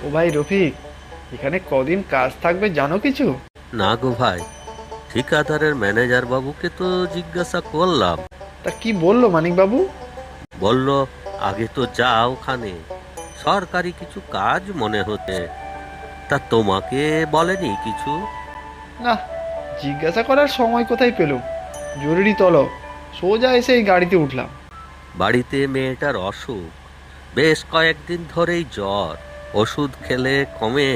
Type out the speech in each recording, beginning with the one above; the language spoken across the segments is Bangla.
ও ভাই রফিক, এখানে কদিন কাজ থাকবে জানো কিছু? না গো ভাই, ঠিকাদারের ম্যানেজার বাবুকে তো জিজ্ঞাসা করলাম। তা কি বললো মানিক বাবু? বলল আগে তো যা ওখানে, সরকারি কিছু কাজ মনে হতে। তা তোমাকে বলেনি কিছু? না, জিজ্ঞাসা করার সময় কোথায় পেলুম। জরুরি তলব, সোজা এসে এই গাড়িতে উঠলাম। বাড়িতে মেয়েটার অসুখ, বেশ কয়েকদিন ধরেই জ্বর। ওষুধ খেলে কমে,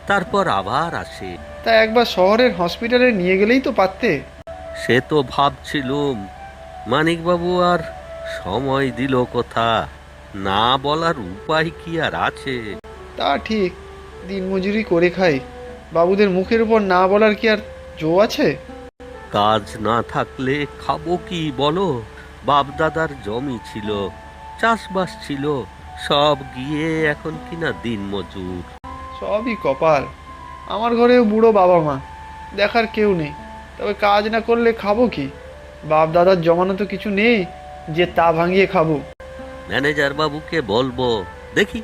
তারপর আবার আসে। তা একবার শহরের হসপিটালে নিয়ে গেলেই তো পারতে। সে তো ভাবছিলুম, মানিকবাবু আর সময় দিল কোথা। না বলার উপায় কি আর আছে? তা ঠিক, দিনমজুরি করে খাই, বাবুদের মুখের উপর না বলার কি আর জো আছে? কাজ না থাকলে খাবো কি বলো? বাপ দাদার জমি ছিল, চাষবাস ছিল, সব গিয়ে এখন কিনা দিন মজুর। সবই কপাল। আমার ঘরেও বুড়ো বাবা মা, দেখার কেউ নেই। তবে কাজ না করলে খাবো কি? বাপ দাদার জমানো তো কিছু নেই যে তা ভাঙিয়ে খাবো। ম্যানেজার বাবুকে বলবো, দেখি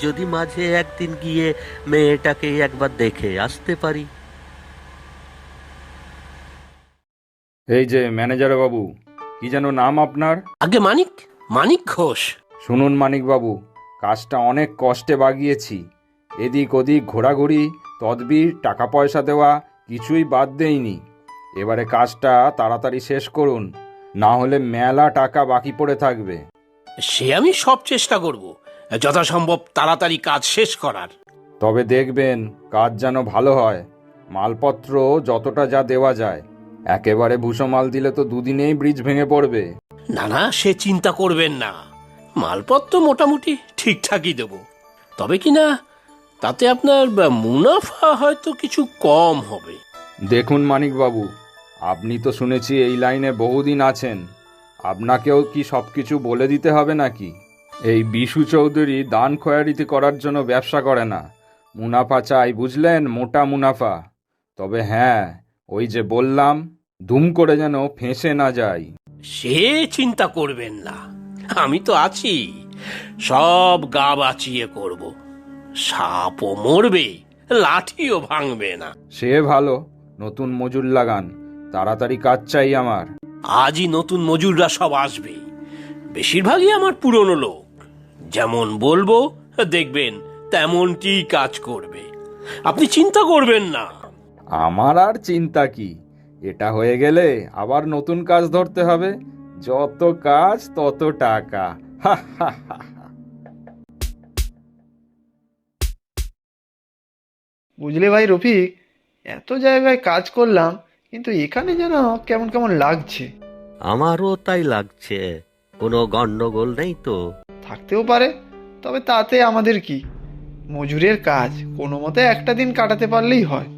যদি মাঝে একদিন গিয়ে মেয়েটাকে একবার দেখে আসতে পারি। এই যে ম্যানেজার বাবু, কি যেন নাম আপনার? আগে মানিক, মানিক ঘোষ। শুনুন মানিক বাবু, কাজটা অনেক কষ্টে বাগিয়েছি। এদিক ওদিক ঘোরাঘুরি, তদবির, টাকা পয়সা দেওয়া কিছুই বাদ দেইনি। এবারে কাজটা তাড়াতাড়ি শেষ করুন, না হলে মেলা টাকা বাকি পড়ে থাকবে। সে আমি সব চেষ্টা করব যথাসম্ভব তাড়াতাড়ি কাজ শেষ করার। তবে দেখবেন কাজ যেন ভালো হয়। মালপত্র যতটা যা দেওয়া যায়, একেবারে ভুসো মাল দিলে তো দুদিনেই ব্রিজ ভেঙে পড়বে। না না, সে চিন্তা করবেন না। মালপত্র মোটামুটি ঠিকঠাকই দেব। তবে কি না, তাতে আপনার মুনাফা হয়তো কিছু কম হবে। দেখুন মানিকবাবু, আপনি তো শুনেছি এই লাইনে বহুদিন আছেন। আপনাকেও কি সব কিছু বলে দিতে হবে নাকি? এই বিশু চৌধুরী দান খয়ারিতে করার জন্য ব্যবসা করে না, মুনাফা চাই, বুঝলেন? মোটা মুনাফা। তবে হ্যাঁ, ওই যে বললাম, দুম করে যেন ফেঁসে না যায়। সে চিন্তা করবেন না, আমি তো আছি। সব গা বাঁচিয়ে করব। সাপও মরবে, লাঠিও ভাঙবে না। সে ভালো, নতুন মজুর লাগান, তাড়াতাড়ি কাজ চাই আমার। আজই নতুন মজুররা সব আসবে। বেশিরভাগই আমার পুরনো লোক। যেমন বলবো দেখবেন তেমনটি কাজ করবে। আপনি চিন্তা করবেন না। আমার আর চিন্তা কি, এটা হয়ে গেলে আবার নতুন কাজ ধরতে হবে। যত কাজ তত টাকা। হা হা হা। বুঝলে ভাই রফিক, এত জায়গায় কাজ করলাম, কিন্তু এখানে যেন কেমন কেমন লাগছে। আমারও তাই লাগছে। কোনো গন্ডগোল নেই তো? থাকতেও পারে, তবে তাতে আমাদের কি? মজুরের কাজ কোনো মতে একটা দিন কাটাতে পারলেই হয়।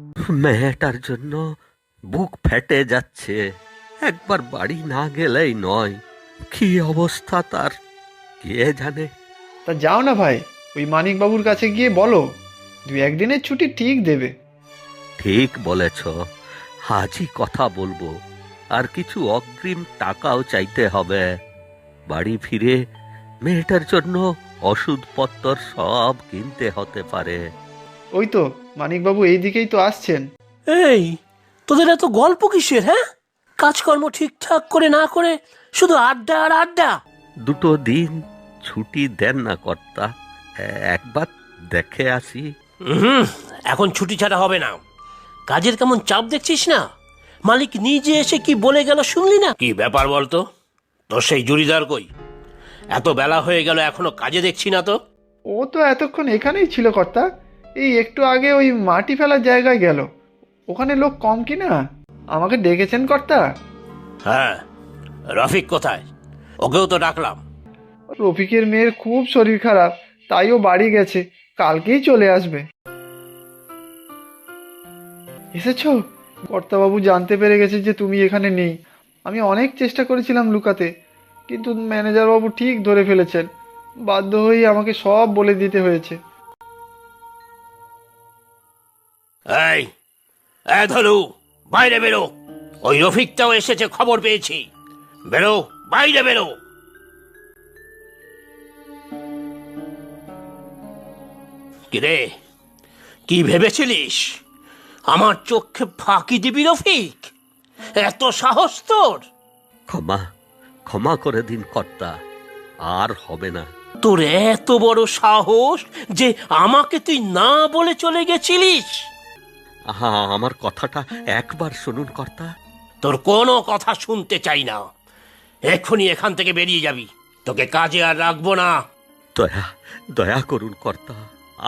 মেয়েটার জন্য বুক ফেটে যাচ্ছে। একবার বাড়ি না গেলেই নয়। কি অবস্থা তার, কে জানে। তা যাও না ভাই, ওই মানিকবাবুর কাছে গিয়ে বলো, দু একদিনের ছুটি ঠিক দেবে। ঠিক বলেছ, আজই কথা বলবো। আর কিছু অগ্রিম টাকাও চাইতে হবে। বাড়ি ফিরে মেয়েটার জন্য ওষুধপত্র সব কিনতে হতে পারে। ওই তো মানিকবাবু এই দিকেই তো আসছেন। এই, তোদের এত গল্প কিসের? হ্যাঁ, কাজকর্ম ঠিকঠাক করে না করে শুধু আড্ডা আর আড্ডা। দুটো দিন ছুটি দেন না কর্তা, একবার দেখে আসি। হুম, এখন ছুটি ছাড়া হবে না। কাজের কেমন চাপ দেখছিস না? মালিক নিজে এসে কি বলে গেল শুনলি না? কি ব্যাপার বলতো? তোর সেই জুরিদার কই? এত বেলা হয়ে গেল এখনো কাজে দেখছি না তো। ও তো এতক্ষণ এখানেই ছিল কর্তা। এই একটু আগে ওই মাটি ফেলার জায়গায় গেল। ওখানে লোক কম কি না? আমাকে ডেকেছেন কর্তা? হ্যাঁ, রফিক কোথায়? ওকেও তো ডাকলাম। রফিকের মেয়ের খুব শরীর খারাপ, তাই ও বাড়ি গেছে, কালকেই চলে আসবে। এসেছো? কর্তাবাবু জানতে পেরে গেছে যে তুমি এখানে নেই। আমি অনেক চেষ্টা করেছিলাম লুকাতে, কিন্তু ম্যানেজারবাবু ঠিক ধরে ফেলেছেন। বাধ্য হয়েই আমাকে সব বলে দিতে হয়েছে। এই, ধলু, বাইরে বেরো। ওই রফিকটাও এসেছে, খবর পেয়েছি। বেরো, বাইরে বেরো। কিরে, কি ভেবেছিলিস আমার চোখে ফাঁকি দিবি রফিক? এত সাহস তোর? ক্ষমা ক্ষমা করে দিন কর্তা, আর হবে না। তোর এত বড় সাহস যে আমাকে তুই না বলে চলে গেছিলিস? আহা, আমার কথাটা একবার শুনুন কর্তা। তোর কোনো কথা শুনতে চাই না। এক্ষুনি এখান থেকে বেরিয়ে যাবি, তোকে কাজে আর রাখবো না। দয়া দয়া করুন কর্তা,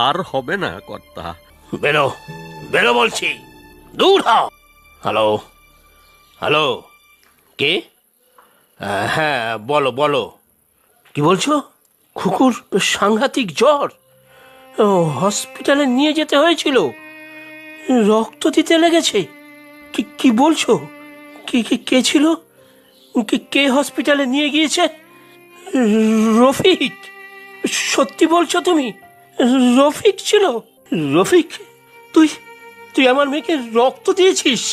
আর হবে না কর্তা। বেরো, বেরো বলছি, দূর হ। হ্যালো, হ্যালো, কে? হ্যাঁ, বলো বলো। কি বলছো? খুকুর সাংঘাতিক জ্বর, ও হসপিটালে নিয়ে যেতে হয়েছিল, রক্ত দিতে লেগেছে। কি কি বলছো? কি কি কে ছিল? কে হসপিটালে নিয়ে গিয়েছে? রফিক? সত্যি বলছো তুমি? রফিক ছিল? রফিক, তুই তুই আমার মেয়েকে রক্ত দিয়েছিস?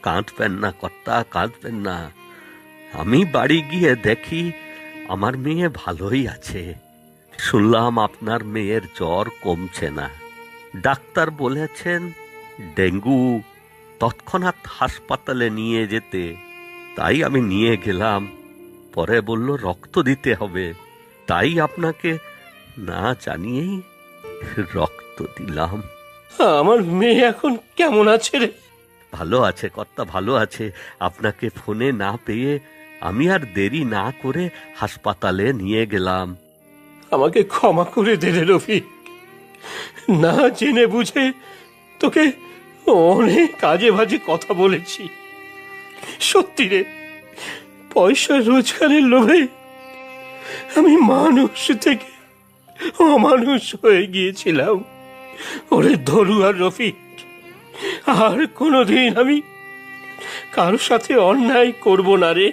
কাঁদবেন না কর্তা, কাঁদবেন না। আমি বাড়ি গিয়ে দেখি আমার মেয়ে ভালোই আছে। শুনলাম আপনার মেয়ের জ্বর কমছে না, ডাক্তার বলেছেন ডেঙ্গু, তৎক্ষণাৎ হাসপাতালে নিয়ে যেতে। তাই আমি নিয়ে গেলাম, পরে বলল রক্ত দিতে হবে, তাই আপনাকে না জানিয়েই রক্ত দিলাম। আমার মেয়ে এখন কেমন আছে রে? ভালো আছে কর্তা, ভালো আছে। আপনাকে ফোনে না পেয়ে আমি আর দেরি না করে হাসপাতালে নিয়ে গেলাম। আমাকে ক্ষমা করে দে রে রফিক, না জেনে বুঝে তোকে অনেক কাজে বাজে কথা বলেছি। সত্যি রে, পয়সা রোজগারের লোভে আমি মানুষ থেকে অমানুষ হয়ে গিয়েছিলাম। ওরে ধরুয়ার রফিক, আর কোনোদিন আমি কারোর সাথে অন্যায় করব না রে।